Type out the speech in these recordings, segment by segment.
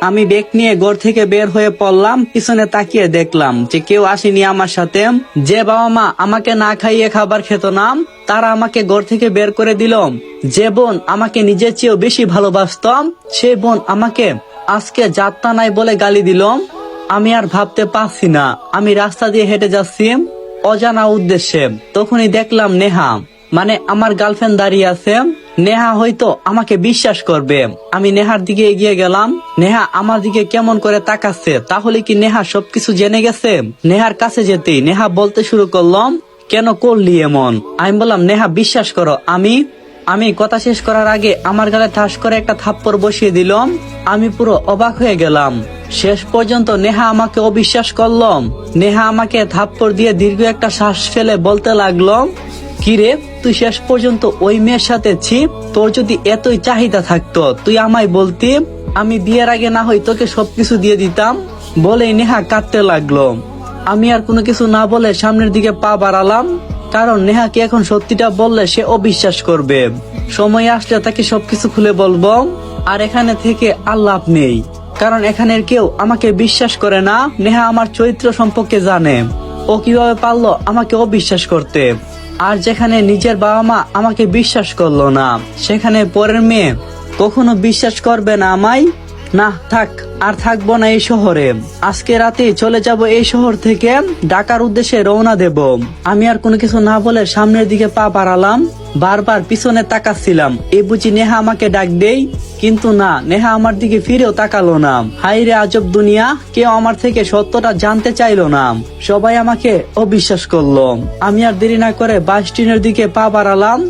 আমি ব্যাগ নিয়ে ঘর থেকে বের হয়ে পড়লাম। পিছনে তাকিয়ে দেখলাম যে কেউ আসেনি আমার সাথে। যে বাবা মা আমাকে না খাইয়ে খাবার খেত না, তারা আমাকে ঘর থেকে বের করে দিল। যে বোন আমাকে নিজের চেয়েও বেশি ভালোবাসতাম, সেই বোন আমাকে আজকে যাত্রা নাই বলে গালি দিল। আমি আর ভাবতে পারছি না। আমি রাস্তা দিয়ে হেঁটে যাচ্ছি অজানা উদ্দেশ্যে। তখনই দেখলাম নেহা, মানে আমার গার্লফ্রেন্ড দাঁড়িয়ে আছে। নেহা হয়তো আমাকে বিশ্বাস করবে। আমি নেহার দিকে এগিয়ে গেলাম। নেহা আমার দিকে কেমন করে তাকাচ্ছে, তাহলে কি নেহা সবকিছু জেনে গেছে? নেহার কাছে যেতেই নেহা বলতে শুরু করলাম, কেন করলি এমন? আমি বললাম, নেহা বিশ্বাস করো। আমি কথা শেষ করার আগে আমার গালে ঠাস করে একটা থাপ্পড় বসিয়ে দিলাম। আমি পুরো অবাক হয়ে গেলাম। শেষ পর্যন্ত নেহা আমাকে অবিশ্বাস করলাম। নেহা আমাকে থাপ্পড় দিয়ে দীর্ঘ একটা শ্বাস ফেলে বলতে লাগলো, কিরে তুই শেষ পর্যন্ত ওই মেয়ের সাথে ছি? তোর যদি এতই চাহিদা থাকতো তুই আমায় বলতি, আমি বিয়ের আগে না হয় তোকে সবকিছু দিয়ে দিতাম। বলেই নেহা কাঁদতে লাগলো। আমি আর কোনো কিছু না বলে সামনের দিকে পা বাড়ালাম, কারণ নেহাকে এখন সত্যিটা বললে সে অবিশ্বাস করবে। সময় আসলে তাকে সবকিছু খুলে বলবো। আর এখানে থেকে আর লাভ নেই, কারণ এখানের কেউ আমাকে বিশ্বাস করে না। নেহা আমার চরিত্র সম্পর্কে জানে। ও কিভাবে পারলো আমাকে অবিশ্বাস করতে? আর যেখানে নিজের বাবা মা আমাকে বিশ্বাস করলো না, সেখানে পরের মেয়ে কখনো বিশ্বাস করবে না আমায়? না, থাক, আর থাকবো না এই শহরে। আজকে রাতে চলে যাব এই শহর থেকে, ঢাকার উদ্দেশ্যে রওনা দেব। আমি আর কোনো কিছু না বলে সামনের দিকে পা বাড়ালাম। বারবার পিছনে তাকাচ্ছিলাম, এই বুঝি নেহা আমাকে ডাক দেই। কিন্তু না, নেহা আমার দিকে ফিরেও তাকালো না। হাই রে আজব দুনিয়া, কেউ আমার থেকে সত্যটা জানতে চাইলো না, সবাই আমাকে অবিশ্বাস করলো। আমি আর দেরি না করে বাস স্ট্যান্ডের দিকে পা বাড়ালাম।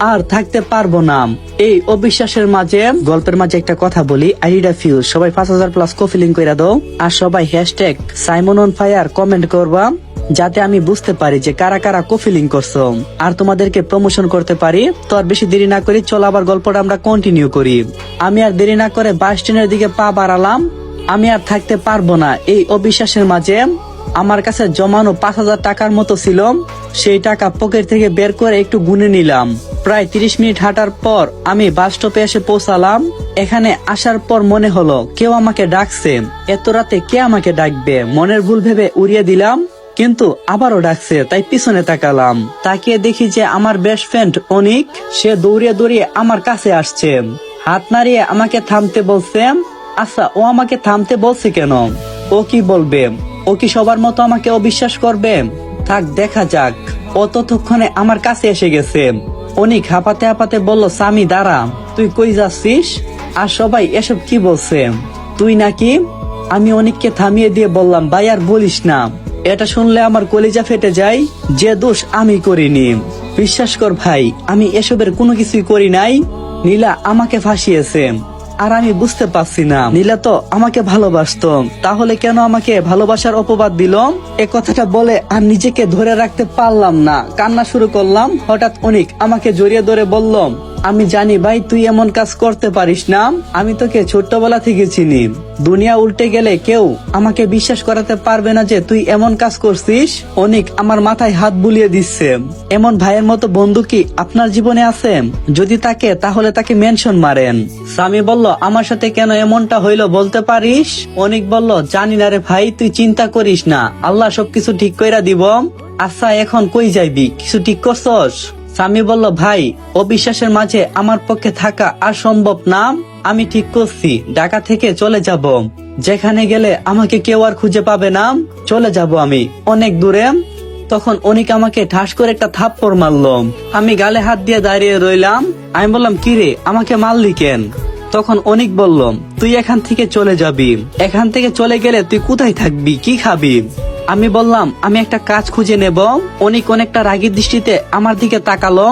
আর থাকতে পারবো না এই অবিশ্বাসের মাঝে। গল্পের মাঝে একটা কথা বলি, আইডিটা ফিউজ সবাই 5000+ কফিলিং করে দাও। আর সবাই hashtag Simon on fire comment করবা, যাতে আমি বুঝতে পারি যে কারা কারা কফিলিং করছো, আর তোমাদেরকে প্রমোশন করতে পারি। তো আর বেশি দেরি না করি, চলো আবার গল্পটা আমরা কন্টিনিউ করি। আমি আর দেরি না করে বাস স্ট্যান্ডের দিকে পা বাড়ালাম। আমি আর থাকতে পারবো না এই অবিশ্বাসের মাঝে। আমার কাছে জমানো 5000 টাকার মতো ছিল। সেই টাকা পকেট থেকে বের করে একটু গুনে নিলাম। প্রায় 30 মিনিট হাঁটার পর আমি বাস স্টপে এসে পৌঁছালাম। এখানে আসার পর মনে হলো কেউ আমাকে ডাকছে। এত রাতে কে আমাকে ডাকবে? মনের ভুল ভেবে উড়িয়ে দিলাম, কিন্তু আবারও ডাকছে, তাই পিছনে তাকালাম। তাকিয়ে দেখি যে আমার বেস্ট ফ্রেন্ড অনিক, সে দৌড়িয়ে দৌড়িয়ে আমার কাছে আসছে। হাত নাড়িয়ে আমাকে থামতে বলছে। আচ্ছা, ও আমাকে থামতে বলছে কেন? ও কি বলবে? ও কি সবার মতো আমাকে অবিশ্বাস করবে? থাক, দেখা যাক। ও ততক্ষণে আমার কাছে এসে গেছে। অনিক হাঁপাতে হাঁপাতে বলল, সামি দাঁড়া, তুই কই যাচ্ছিস? আর সবাই এসব কি বলছে? তুই নাকি? আমি অনিককে থামিয়ে দিয়ে বললাম, ভাই আর বলিস না, এটা শুনলে আমার কলিজা ফেটে যায়। যে দোষ আমি করিনি। বিশ্বাস কর ভাই, আমি এসবের কোনো কিছুই করি নাই। নীলা আমাকে ফাঁসিয়েছে। আর আমি বুঝতে পারছি না, নীলা তো আমাকে ভালোবাসতো, তাহলে কেন আমাকে ভালোবাসার অপবাদ দিল? এ কথাটা বলে আর নিজেকে ধরে রাখতে পারলাম না, কান্না শুরু করলাম। হঠাৎ অনিক আমাকে জড়িয়ে ধরে বলল, আমি জানি ভাই তুই এমন কাজ করতে পারিস না। আমি তোকে ছোট্টবেলা থেকে চিনি। দুনিয়া উল্টে গেলে কেউ আমাকে বিশ্বাস করাতে পারবে না যে তুই এমন কাজ করছিস। অনিক আমার মাথায় হাত বুলিয়ে দিচ্ছে। এমন ভাইয়ের মতো বন্ধু কি আপনার জীবনে আছে? যদি থাকে তাহলে তাকে মেনশন মারেন। সামি বলল, আমার সাথে কেন এমনটা হইলো বলতে পারিস? অনিক বলল, জানি না রে ভাই, তুই চিন্তা করিস না, আল্লাহ সবকিছু ঠিক কইরা দিব। আচ্ছা, এখন কই যাইবি? কিছু ঠিক করছস? সামি বলল, ভাই, অবিশ্বাসের মাঝে আমার পক্ষে থাকা আর সম্ভব না। আমি ঠিক করছি, ঢাকা থেকে চলে যাব। যেখানে গেলে আমাকে কেউ আর খুঁজে পাবে না। চলে যাব আমি অনেক দূরে। তখন অনিক আমাকে ঠাস করে একটা থাপ্পড় মারল। আমি গালে হাত দিয়ে দাঁড়িয়ে রইলাম। আমি বললাম, কিরে আমাকে মারলি কেন? তখন অনিক বলল, তুই এখান থেকে চলে যাবি। এখান থেকে চলে গেলে তুই কোথায় থাকবি, কি খাবি? আমি বললাম, আমি একটা কাজ খুঁজে নেব। অনিক অনেকটা রাগী দৃষ্টিতে আমার দিকে তাকালো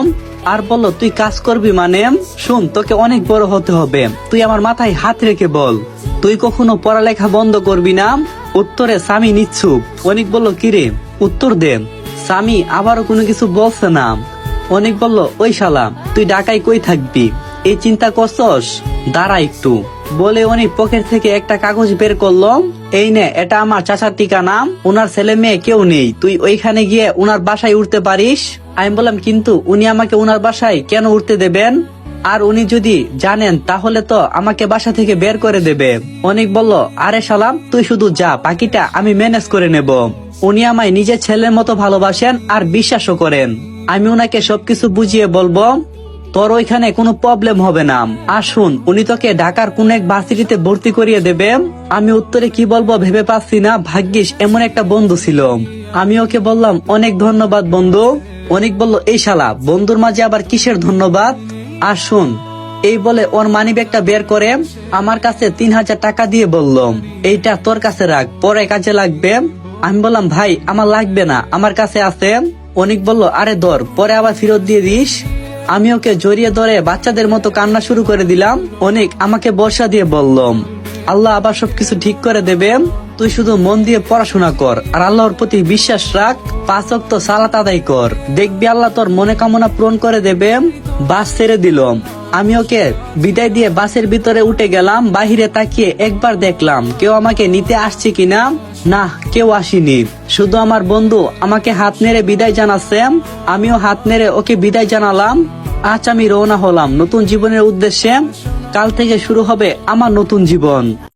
আর বলল, তুই কাজ করবি মানে? শুন, তোকে অনেক বড় হতে হবে। তুই আমার মাথায় হাত রেখে বল, তুই কখনো পড়ালেখা বন্ধ করবি না? উত্তরে সামি নিচ্ছুপ। অনিক বলল, কিরে উত্তর দে। সামি আবারও কোনো কিছু বলছে না। অনিক বলল, ওই শালা, তুই ঢাকায় কই থাকবি? এই চিন্তা করছস? দাঁড়া একটু। বলে অনিক পকেট থেকে একটা কাগজ বের করলো। এই নে, এটা আমার চাচার ঠিকানা। উনার ছেলে মেয়ে কেউ নেই, তুই ওইখানে গিয়ে উনার বাসায় উঠতে পারিস। আমি বললাম, কিন্তু উনি আমাকে উনার বাসায় কেন উঠতে দেবেন? আর উনি যদি জানেন তাহলে তো আমাকে বাসা থেকে বের করে দেবে। অনেক বলল, আরে শালাম তুই শুধু যা, বাকিটা আমি ম্যানেজ করে নেব। উনি আমায় নিজের ছেলের মতো ভালোবাসেন আর বিশ্বাসও করেন। আমি উনাকে সবকিছু বুঝিয়ে বলবো, তোর ওইখানে কোনো প্রবলেম হবে না। আর শুন, উনি তোকে ঢাকার কোন এক ভার্সিটিতে ভর্তি করিয়ে দেবে। আমি উত্তরে কি বলবো ভেবে পাচ্ছি না, ভাগ্যিস এমন একটা বন্ধু ছিল। আমি ওকে বললাম, অনেক ধন্যবাদ বন্ধু। অনেক বলল, এই শালা বন্ধুর মাঝে আবার কিসের ধন্যবাদ। আর শুন, এই বলে ওর মানিব্যাগটা বের করে আমার কাছে 3,000 টাকা দিয়ে বললাম, এইটা তোর কাছে রাখ, পরে কাজে লাগবে। আমি বললাম, ভাই আমার লাগবে না, আমার কাছে আছে। অনেক বলল, আরে ধর, পরে আবার ফেরত দিয়ে দিস। আমি ওকে জড়িয়ে ধরে বাচ্চাদের মতো কান্না শুরু করে দিলাম। অনেক আমাকে বর্ষা দিয়ে বললাম, আল্লাহ আবার সবকিছু ঠিক করে দেবে, তুই শুধু মন দিয়ে পড়াশোনা কর আর আল্লাহর প্রতি বিশ্বাস রাখ, 5 ওয়াক্ত সালাত আদায় কর, দেখবি আল্লাহ তোর মনে কামনা পূরণ করে দেবে। বাস ছেড়ে দিলাম। আমি ওকে বিদায় দিয়ে বাসের ভিতরে উঠে গেলাম। বাহিরে তাকিয়ে একবার দেখলাম কেউ আমাকে নিতে আসছে কিনা। না, কেউ আসেনি। শুধু আমার বন্ধু আমাকে হাত নেড়ে বিদায় জানাচ্ছে। আমিও হাত নেড়ে ওকে বিদায় জানালাম। আজ আমি রওনা হলাম নতুন জীবনের উদ্দেশ্যে। কাল থেকে শুরু হবে আমার নতুন জীবন।